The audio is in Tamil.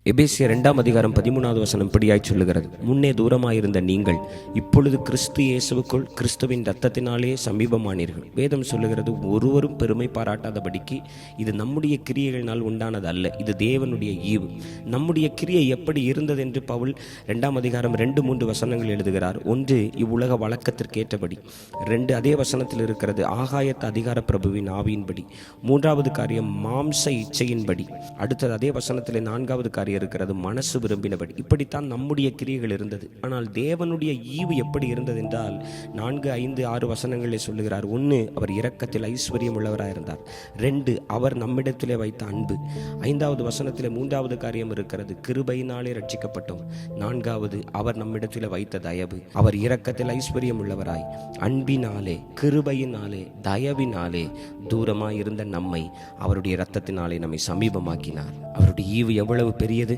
எபேசியர் 2:13 இப்படியாய் சொல்லுகிறது, முன்னே தூரமாயிருந்த நீங்கள் இப்பொழுது கிறிஸ்து இயேசுவுக்குள் கிறிஸ்துவின் இரத்தத்தினாலே சமீபமானீர்கள். வேதம் சொல்லுகிறது, ஒருவரும் பெருமை பாராட்டாதபடிக்கு இது நம்முடைய கிரியைகளினால் உண்டானது அல்ல, இது தேவனுடைய ஈவு. நம்முடைய கிரியை எப்படி இருந்தது என்று பவுல் 2:2-3 எழுதுகிறார். ஒன்று, இவ்வுலக வழக்கத்திற்கு ஏற்றபடி. 2, அதே வசனத்தில் இருக்கிறது, ஆகாயத்து அதிகார பிரபுவின் ஆவியின்படி. 3வது காரியம் மாம்ச இச்சையின்படி. அடுத்தது அதே வசனத்தில் 4வது காரியம் இருக்கிறது, மனசு விரும்பினபடி. இப்படித்தான் நம்முடைய கிரியைகள் இருந்தது. ஆனால் தேவனுடைய ஈவு எப்படி இருந்தது என்றால் 4, 5, 6 வசனங்களில் சொல்லுகிறார். 1, அவர் இரக்கத்தில் ஐஸ்வர்யம் உள்ளவராயிருந்தார். 2, அவர் நம்மிடத்திலே வைத்த அன்பு. 5வது வசனத்தில் 3வது காரியம் இருக்கிறது, கிருபையினாலே ரட்சிக்கப்பட்டோம். 4வது, அவர் நம்மிடத்திலே வைத்த தயவு. அவர் இரக்கத்தில் ஐஸ்வர்யம் உள்ளவராய் அன்பினாலே கிருபையினாலே தயவினாலே தூரமாய் இருந்த நம்மை அவருடைய இரத்தத்தினாலே நம்மை சமீபமாக்கினார். அவருடைய ஈவு எவ்வளவு பெரிய